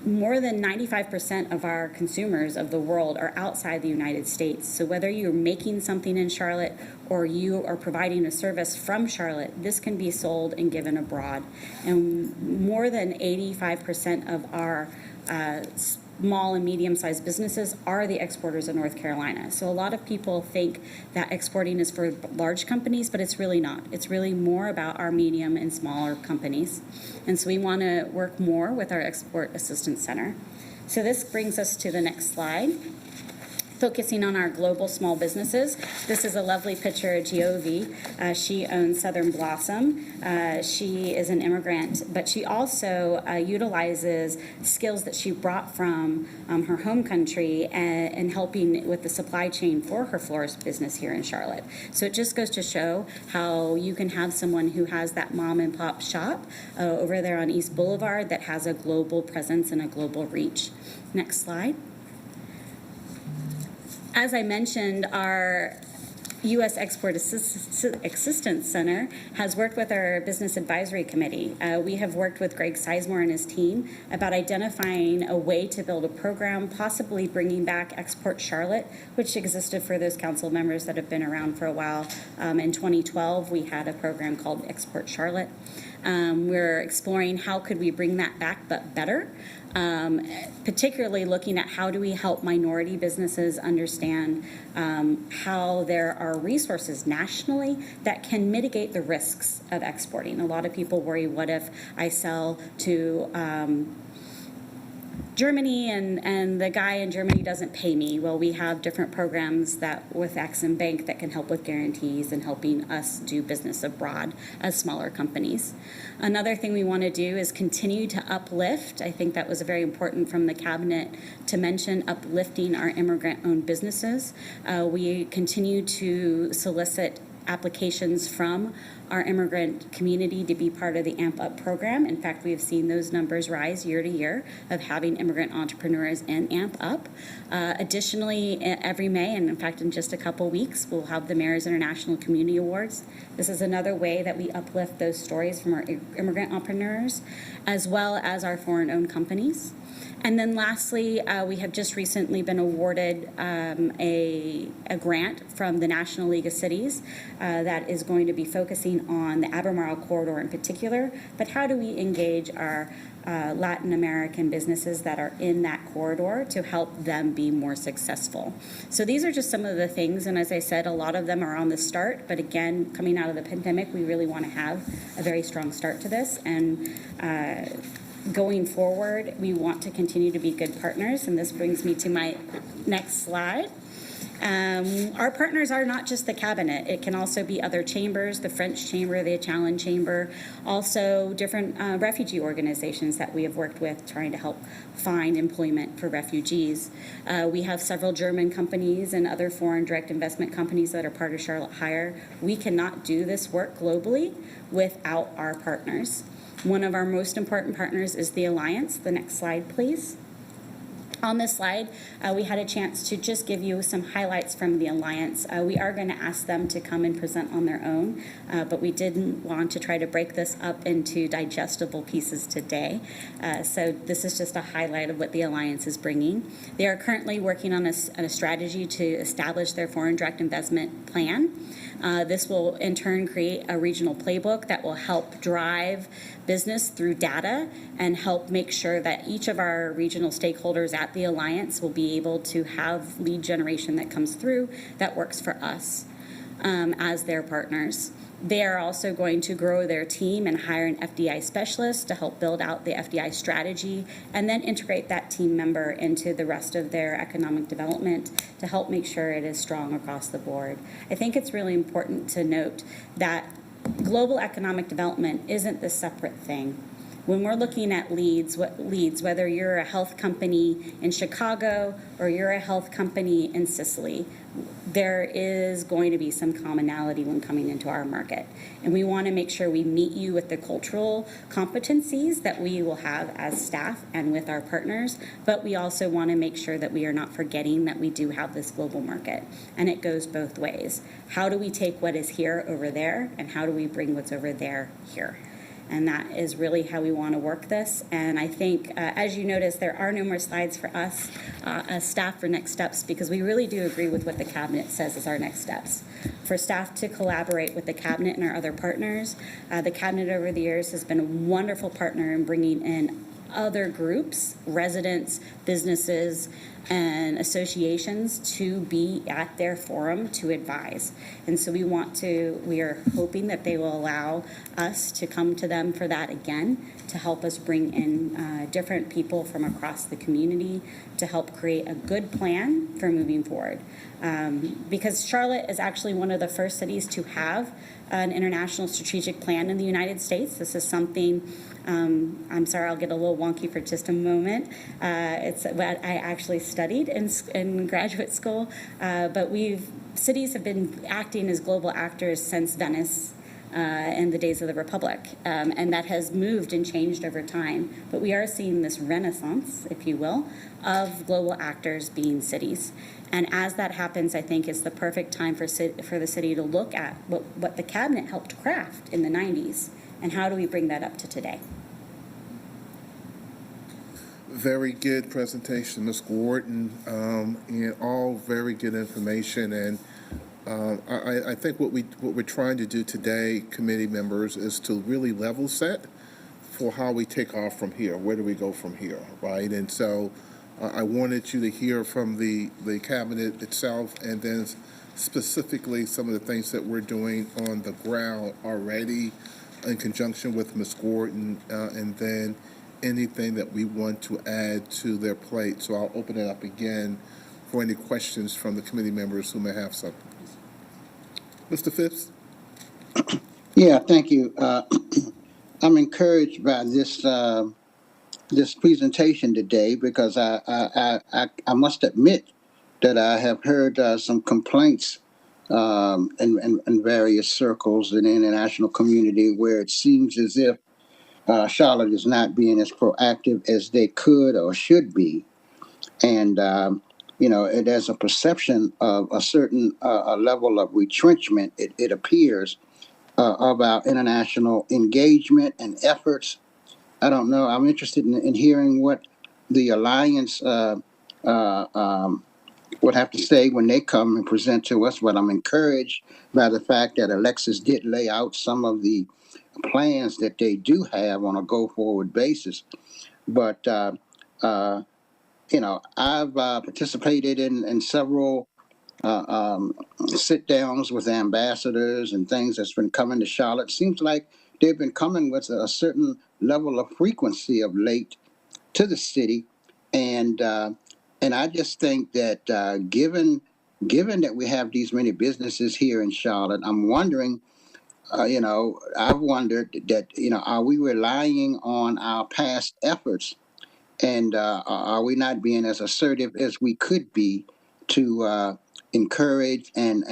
more than 95% of our consumers of the world are outside the United States. So whether you're making something in Charlotte or you are providing a service from Charlotte, this can be sold and given abroad. And more than 85% of our small and medium-sized businesses are the exporters of North Carolina. So a lot of people think that exporting is for large companies, but it's really not. It's really more about our medium and smaller companies. And so we want to work more with our Export Assistance Center. So this brings us to the next slide. Focusing on our global small businesses. This is a lovely picture of Giove. She owns Southern Blossom. She is an immigrant, but she also utilizes skills that she brought from her home country and helping with the supply chain for her florist business here in Charlotte. So it just goes to show how you can have someone who has that mom and pop shop over there on East Boulevard that has a global presence and a global reach. Next slide. As I mentioned, our U.S. Export Assistance Center has worked with our Business Advisory Committee. We have worked with Greg Sizemore and his team about identifying a way to build a program, possibly bringing back Export Charlotte, which existed for those council members that have been around for a while. In 2012, we had a program called Export Charlotte. We're exploring how could we bring that back, but better. Particularly looking at how do we help minority businesses understand how there are resources nationally that can mitigate the risks of exporting. A lot of people worry, what if I sell to Germany and the guy in Germany doesn't pay me? Well, we have different programs that with Exim Bank that can help with guarantees and helping us do business abroad as smaller companies. Another thing we want to do is continue to uplift. I think that was very important from the cabinet to mention uplifting our immigrant-owned businesses. We continue to solicit applications from our immigrant community to be part of the AMP Up program. In fact, we have seen those numbers rise year to year of having immigrant entrepreneurs in AMP Up. Additionally, every May, and in fact in just a couple weeks, we'll have the Mayor's International Community Awards. This is another way that we uplift those stories from our immigrant entrepreneurs, as well as our foreign-owned companies. And then lastly, we have just recently been awarded a grant from the National League of Cities that is going to be focusing on the Albemarle corridor in particular, but how do we engage our Latin American businesses that are in that corridor to help them be more successful. So these are just some of the things, and as I said, a lot of them are on the start, but again, coming out of the pandemic, we really want to have a very strong start to this, and going forward, we want to continue to be good partners, and this brings me to my next slide. Our partners are not just the cabinet. It can also be other chambers, the French Chamber, the Italian Chamber, also different refugee organizations that we have worked with trying to help find employment for refugees. We have several German companies and other foreign direct investment companies that are part of Charlotte Hire. We cannot do this work globally without our partners. One of our most important partners is the Alliance. The next slide, please. On this slide, we had a chance to just give you some highlights from the Alliance. We are going to ask them to come and present on their own, but we didn't want to try to break this up into digestible pieces today. So this is just a highlight of what the Alliance is bringing. They are currently working on a strategy to establish their foreign direct investment plan. This will in turn create a regional playbook that will help drive business through data and help make sure that each of our regional stakeholders at the Alliance will be able to have lead generation that comes through that works for us as their partners. They are also going to grow their team and hire an FDI specialist to help build out the FDI strategy and then integrate that team member into the rest of their economic development to help make sure it is strong across the board. I think it's really important to note that global economic development isn't this separate thing. When we're looking at leads, whether you're a health company in Chicago or you're a health company in Sicily, there is going to be some commonality when coming into our market. And we want to make sure we meet you with the cultural competencies that we will have as staff and with our partners, but we also want to make sure that we are not forgetting that we do have this global market. And it goes both ways. How do we take what is here over there, and how do we bring what's over there here? And that is really how we want to work this. And I think, as you notice, there are no more slides for us as staff for next steps, because we really do agree with what the cabinet says is our next steps. For staff to collaborate with the cabinet and our other partners, the cabinet over the years has been a wonderful partner in bringing in other groups, residents, businesses, and associations to be at their forum to advise. And so we are hoping that they will allow us to come to them for that again, to help us bring in different people from across the community to help create a good plan for moving forward. Because Charlotte is actually one of the first cities to have an international strategic plan in the United States. This is something, I'm sorry, I'll get a little wonky for just a moment. It's what I actually studied in graduate school, but cities have been acting as global actors since Venice in the days of the Republic. And that has moved and changed over time. But we are seeing this renaissance, if you will, of global actors being cities. And as that happens, I think it's the perfect time for the city to look at what the cabinet helped craft in the 90s and how do we bring that up to today.
Very good presentation, Ms. Gordon, and all very good information. And I think what we're trying to do today, committee members, is to really level set for how we take off from here. Where do we go from here, right? And so I wanted you to hear from the cabinet itself, and then specifically some of the things that we're doing on the ground already in conjunction with Ms. Gordon, and then anything that we want to add to their plate. So I'll open it up again for any questions from the committee members who may have something. Mr. Phipps?
Yeah, thank you. I'm encouraged by this this presentation today because I must admit that I have heard some complaints in various circles in the international community where it seems as if Charlotte is not being as proactive as they could or should be. And, there's a perception of a certain level of retrenchment, it appears, of our international engagement and efforts. I don't know. I'm interested in hearing what the Alliance would have to say when they come and present to us. But I'm encouraged by the fact that Alexis did lay out some of the plans that they do have on a go-forward basis. But, I've participated in several sit-downs with ambassadors and things that's been coming to Charlotte. Seems like they've been coming with a certain level of frequency of late to the city. And I just think that given that we have these many businesses here in Charlotte, I'm wondering, I've wondered that, are we relying on our past efforts, and are we not being as assertive as we could be to encourage and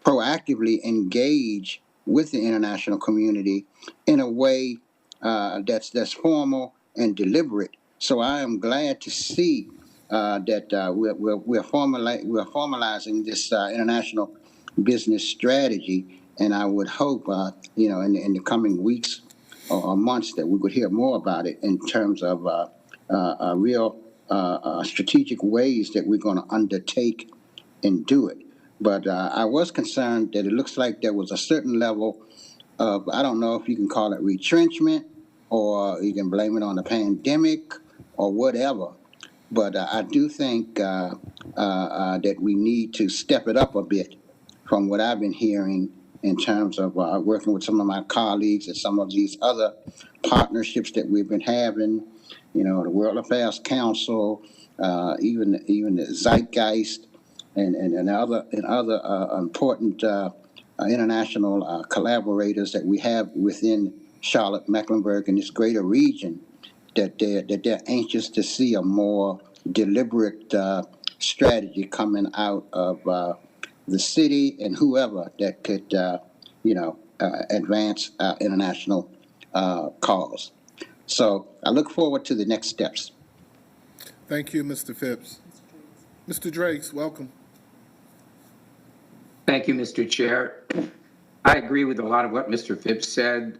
proactively engage with the international community in a way that's formal and deliberate? So I am glad to see that we're formalizing this international business strategy. And I would hope, in the coming weeks or months that we would hear more about it in terms of real strategic ways that we're going to undertake and do it. But I was concerned that it looks like there was a certain level of, I don't know if you can call it retrenchment or you can blame it on the pandemic or whatever. But I do think that we need to step it up a bit from what I've been hearing in terms of working with some of my colleagues and some of these other partnerships that we've been having, the World Affairs Council, even the Zeitgeist, and other important international collaborators that we have within Charlotte, Mecklenburg, and this greater region, that they're anxious to see a more deliberate strategy coming out of the city and whoever that could, advance international cause. So I look forward to the next steps.
Thank you, Mr. Phipps. Mr. Drakes, welcome.
Thank you, Mr. Chair. I agree with a lot of what Mr. Phipps said.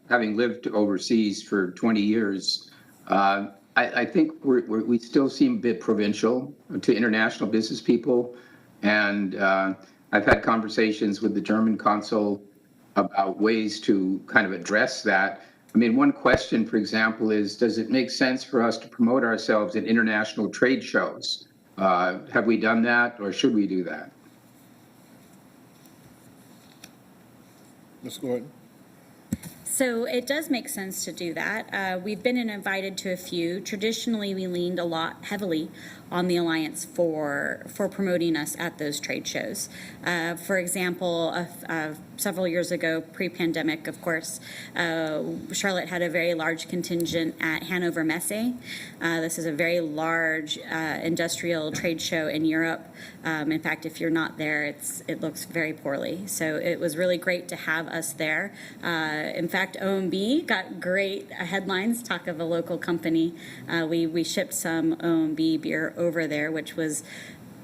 Having lived overseas for 20 years, I think we still seem a bit provincial to international business people. And I've had conversations with the German consul about ways to kind of address that. I mean, one question, for example, is, does it make sense for us to promote ourselves at international trade shows? Have we done that, or should we do that?
Ms. Gordon?
So it does make sense to do that. We've been invited to a few. Traditionally, we leaned a lot heavily on the Alliance for promoting us at those trade shows. For example, several years ago, pre-pandemic, of course, Charlotte had a very large contingent at Hannover Messe. This is a very large industrial trade show in Europe. In fact, if you're not there, it looks very poorly. So it was really great to have us there. In fact, OMB got great headlines, talk of a local company. We shipped some OMB beer over there, which was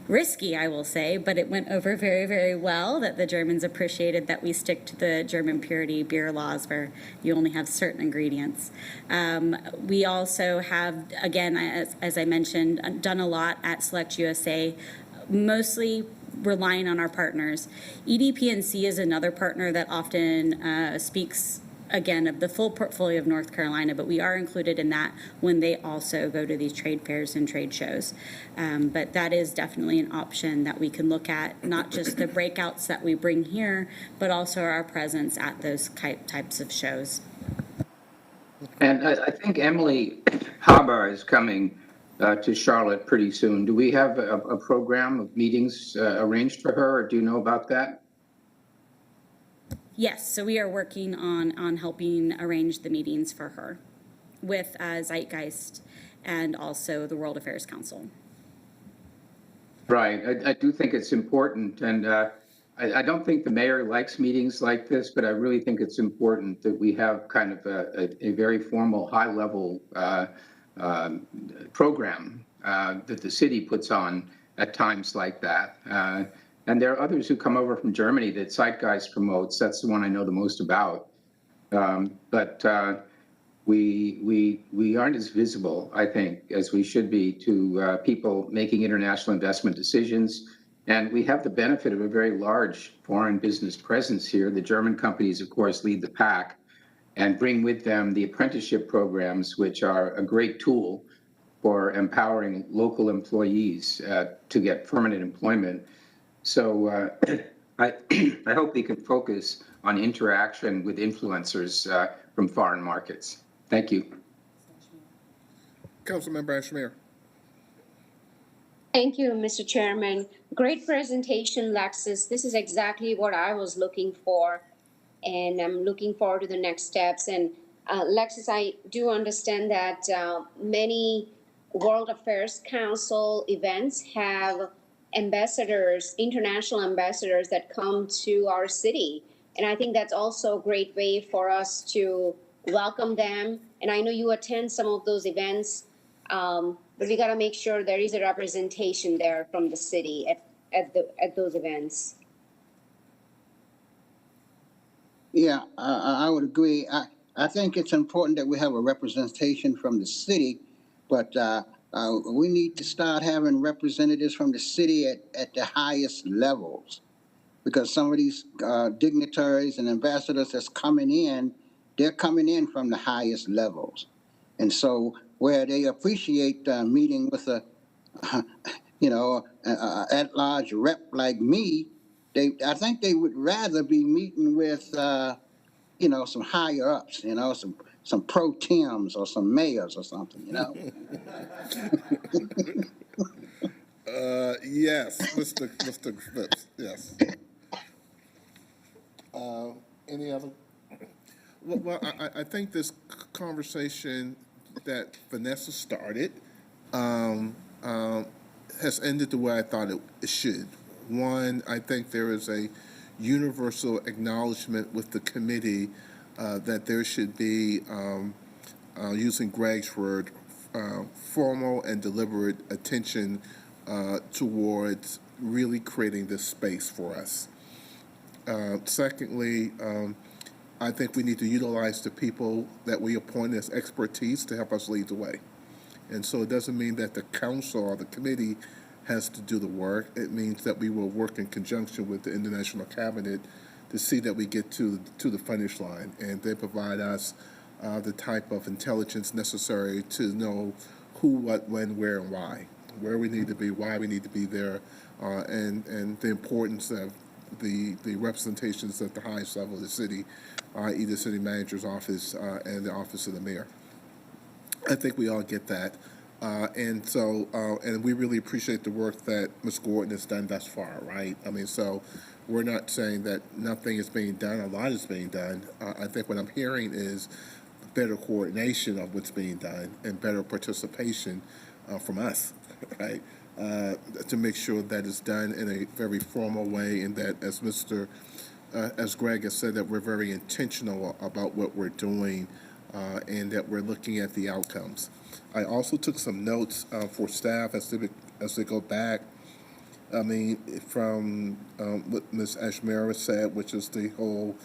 risky, I will say, but it went over very, very well, that the Germans appreciated that we stick to the German purity beer laws where you only have certain ingredients. We also have, again, as I mentioned, done a lot at Select USA, mostly relying on our partners. EDPNC is another partner that often speaks, again, of the full portfolio of North Carolina, but we are included in that when they also go to these trade fairs and trade shows. But that is definitely an option that we can look at, not just the breakouts that we bring here, but also our presence at those types of shows.
And I think Emily Haber is coming to Charlotte pretty soon. Do we have a program of meetings arranged for her, or do you know about that?
Yes, so we are working on helping arrange the meetings for her with Zeitgeist and also the World Affairs Council.
Right, I do think it's important, and I don't think the mayor likes meetings like this, but I really think it's important that we have kind of a very formal, high-level program that the city puts on at times like that. And there are others who come over from Germany that Zeitgeist promotes. That's the one I know the most about. But we aren't as visible, I think, as we should be to people making international investment decisions. And we have the benefit of a very large foreign business presence here. The German companies, of course, lead the pack and bring with them the apprenticeship programs, which are a great tool for empowering local employees to get permanent employment. So I hope we can focus on interaction with influencers from foreign markets. Thank you.
Councilmember Ashmere.
Thank you, Mr. Chairman. Great presentation, Lexis. This is exactly what I was looking for, and I'm looking forward to the next steps. And Lexis, I do understand that many World Affairs Council events have ambassadors, international ambassadors that come to our city. And I think that's also a great way for us to welcome them. And I know you attend some of those events, but we got to make sure there is a representation there from the city at those events.
Yeah, I would agree. I think it's important that we have a representation from the city, but we need to start having representatives from the city at the highest levels, because some of these dignitaries and ambassadors that's coming in, they're coming in from the highest levels. And so where they appreciate meeting with a, at-large rep like me, I think they would rather be meeting with, some higher ups, some pro tems or some mayors or something,
Yes, Mr. Phipps, yes. Any other? Well, I think this conversation that Vanessa started has ended the way I thought it should. One, I think there is a universal acknowledgement with the committee that there should be, using Greg's word, formal and deliberate attention towards really creating this space for us. Secondly, I think we need to utilize the people that we appoint as expertise to help us lead the way. And so it doesn't mean that the council or the committee has to do the work. It means that we will work in conjunction with the International Cabinet to see that we get to the finish line, and they provide us the type of intelligence necessary to know who, what, when, where, and why, where we need to be, why we need to be there, and the importance of the representations at the highest level of the city, i.e. the city manager's office and the office of the mayor. I think we all get that. And we really appreciate the work that Ms. Gordon has done thus far, right? I mean, so we're not saying that nothing is being done, a lot is being done. I think what I'm hearing is better coordination of what's being done and better participation from us, right? To make sure that it's done in a very formal way and that as Greg has said, that we're very intentional about what we're doing and that we're looking at the outcomes. I also took some notes for staff as they go back. I mean, from what Ms. Ashmera said, which is the whole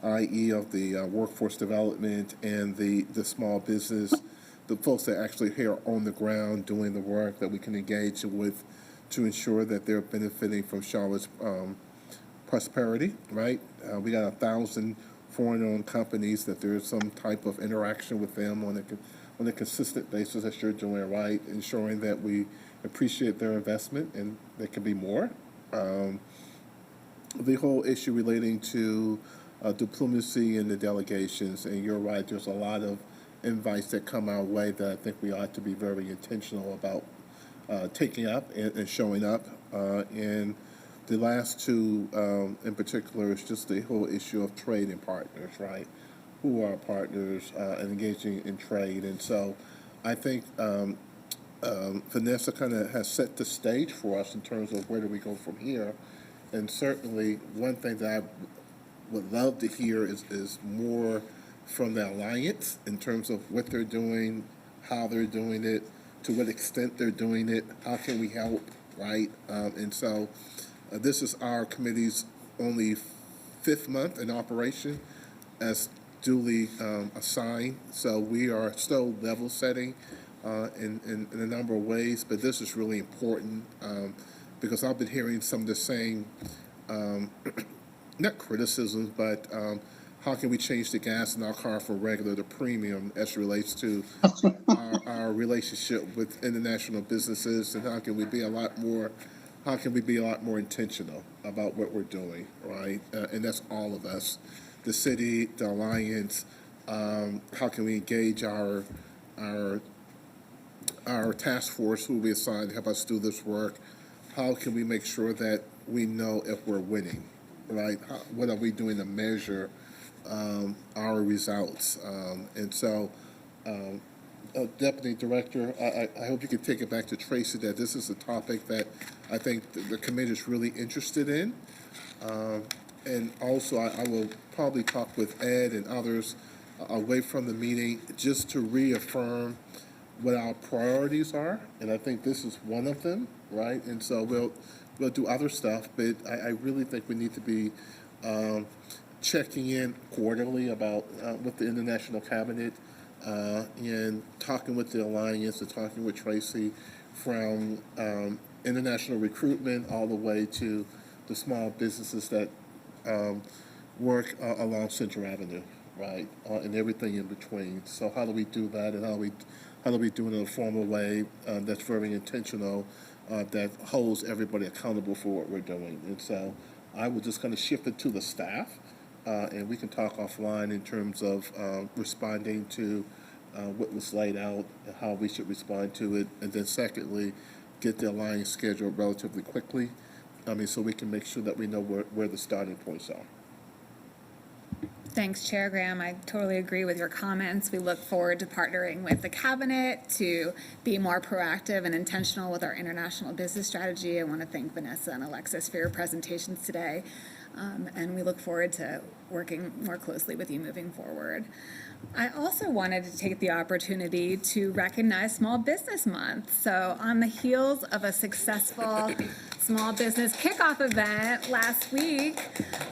IE of the workforce development and the small business, the folks that actually here on the ground doing the work that we can engage with to ensure that they're benefiting from Charlotte's prosperity, right? We got 1,000 foreign-owned companies that there's some type of interaction with them on a consistent basis that you're doing, right? Ensuring that we appreciate their investment and there can be more. The whole issue relating to diplomacy and the delegations, and you're right, there's a lot of invites that come our way that I think we ought to be very intentional about taking up and showing up. And the last two in particular is just the whole issue of trading partners, right? Who are partners and engaging in trade. And so I think Vanessa kind of has set the stage for us in terms of where do we go from here. And certainly one thing that I would love to hear is more from the Alliance in terms of what they're doing, how they're doing it, to what extent they're doing it, how can we help, right? And so this is our committee's only 5th month in operation as duly assigned. So we are still level setting in a number of ways, but this is really important because I've been hearing some of the same, not criticisms, but how can we change the gas in our car from regular to premium as it relates to our relationship with international businesses, and how can we be a lot more intentional about what we're doing, right? And that's all of us, the city, the Alliance. How can we engage our task force who we assigned to help us do this work? How can we make sure that we know if we're winning, right? What are we doing to measure our results? And so, Deputy Director, I hope you can take it back to Tracy that this is a topic that I think the committee is really interested in. And also, I will probably talk with Ed and others away from the meeting just to reaffirm what our priorities are. And I think this is one of them, right? And so we'll do other stuff, but I really think we need to be checking in quarterly about with the International Cabinet and talking with the Alliance and talking with Tracy from international recruitment all the way to the small businesses that work along Central Avenue, right, and everything in between. So how do we do that, and how do we do it in a formal way that's very intentional, that holds everybody accountable for what we're doing? And so I will just kind of shift it to the staff, and we can talk offline in terms of responding to what was laid out, and how we should respond to it, and then secondly, get the Alliance scheduled relatively quickly, so we can make sure that we know where the starting points are.
Thanks, Chair Graham. I totally agree with your comments. We look forward to partnering with the Cabinet to be more proactive and intentional with our international business strategy. I want to thank Vanessa and Alexis for your presentations today, and we look forward to working more closely with you moving forward. I also wanted to take the opportunity to recognize Small Business Month. So on the heels of a successful small business kickoff event last week,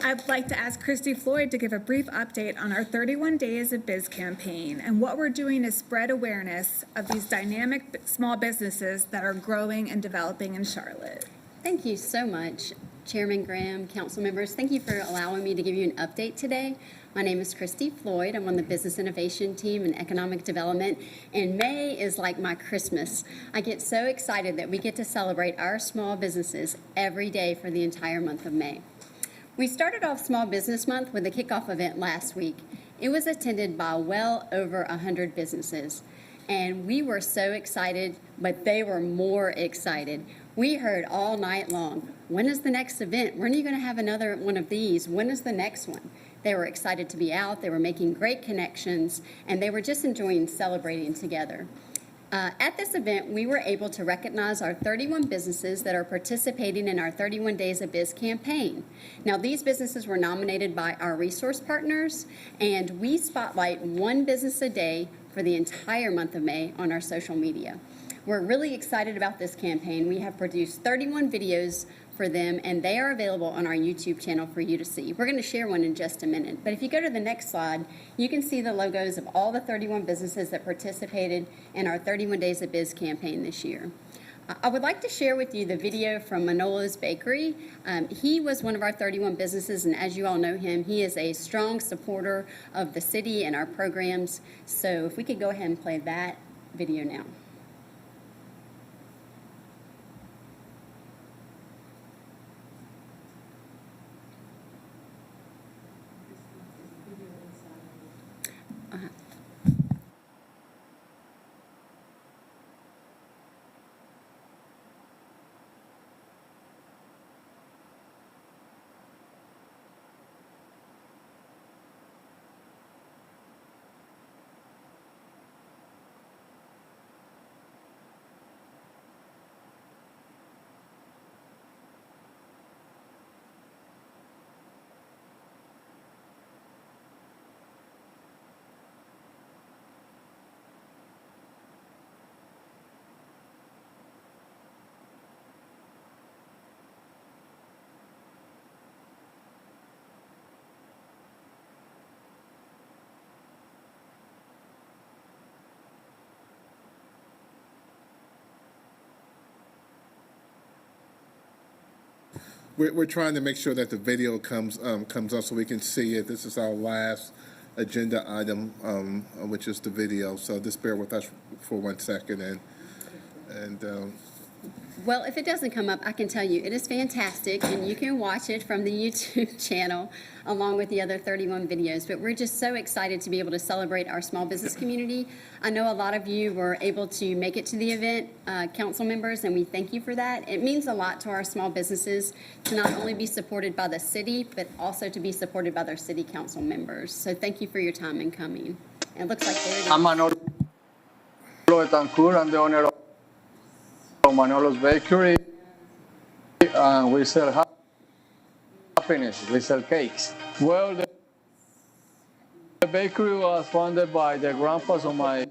I'd like to ask Christy Floyd to give a brief update on our 31 Days of Biz campaign and what we're doing to spread awareness of these dynamic small businesses that are growing and developing in Charlotte.
Thank you so much, Chairman Graham, council members. Thank you for allowing me to give you an update today. My name is Christy Floyd. I'm on the Business Innovation Team in Economic Development, and May is like my Christmas. I get so excited that we get to celebrate our small businesses every day for the entire month of May. We started off Small Business Month with a kickoff event last week. It was attended by well over 100 businesses, and we were so excited, but they were more excited. We heard all night long, when is the next event? When are you going to have another one of these? When is the next one? They were excited to be out, they were making great connections, and they were just enjoying celebrating together. At this event, we were able to recognize our 31 businesses that are participating in our 31 Days of Biz campaign. Now, these businesses were nominated by our resource partners, and we spotlight one business a day for the entire month of May on our social media. We're really excited about this campaign. We have produced 31 videos for them, and they are available on our YouTube channel for you to see. We're going to share one in just a minute, but if you go to the next slide, you can see the logos of all the 31 businesses that participated in our 31 Days of Biz campaign this year. I would like to share with you the video from Manolo's Bakery. He was one of our 31 businesses, and as you all know him, he is a strong supporter of the city and our programs. So if we could go ahead and play that video now.
We're trying to make sure that the video comes up so we can see it. This is our last agenda item, which is the video. So just bear with us for 1 second.
Well, if it doesn't come up, I can tell you it is fantastic, and you can watch it from the YouTube channel along with the other 31 videos. But we're just so excited to be able to celebrate our small business community. I know a lot of you were able to make it to the event, council members, and we thank you for that. It means a lot to our small businesses to not only be supported by the city, but also to be supported by their city council members. So thank you for your time in coming. And it looks like there it is.
I'm Manolo Betancourt. I'm the owner of Manolo's Bakery. We sell happiness. We sell cakes. Well, the bakery was founded by the grandpas of my...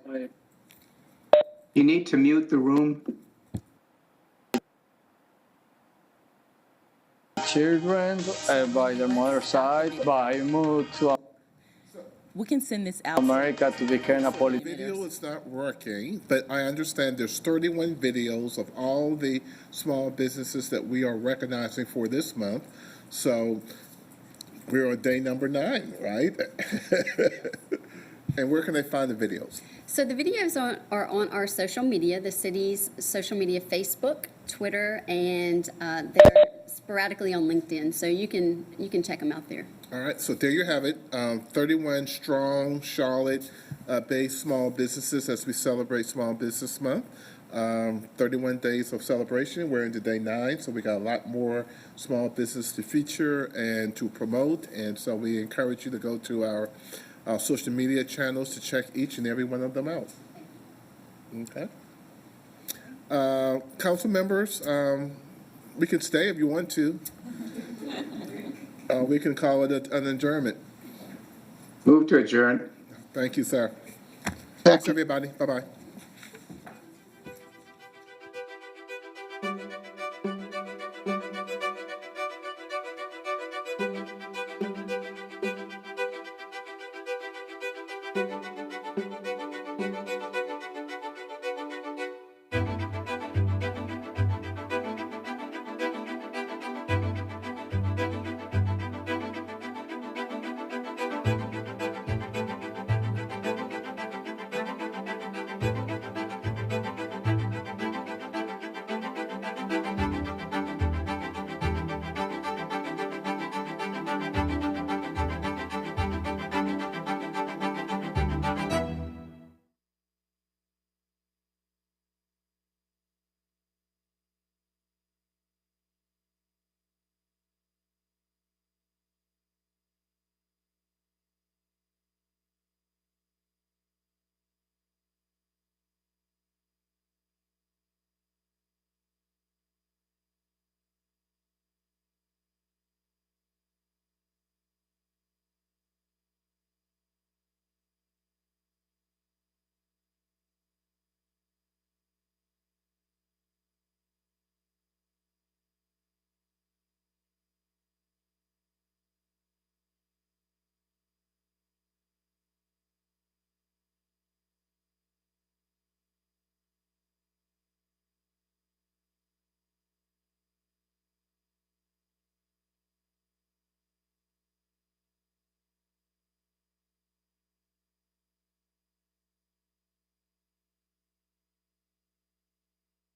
You need to mute the room.
Children, by the mother's side, but I moved to
We can send this out.
America to become a
The
politician.
video is not working, but I understand there's 31 videos of all the small businesses that we are recognizing for this month. So we're on day number 9, right? And where can they find the videos?
So the videos are on our social media, the city's social media, Facebook, Twitter, and they're sporadically on LinkedIn. So you can check them out there.
All right, so there you have it. 31 strong Charlotte-based small businesses as we celebrate Small Business Month. 31 days of celebration. We're into day 9, so we got a lot more small business to feature and to promote. And so we encourage you to go to our social media channels to check each and every one of them out. Okay. Council members, we can stay if you want to. We can call it an adjournment.
Move to adjourn.
Thank you, sir. Thanks, everybody. Bye-bye.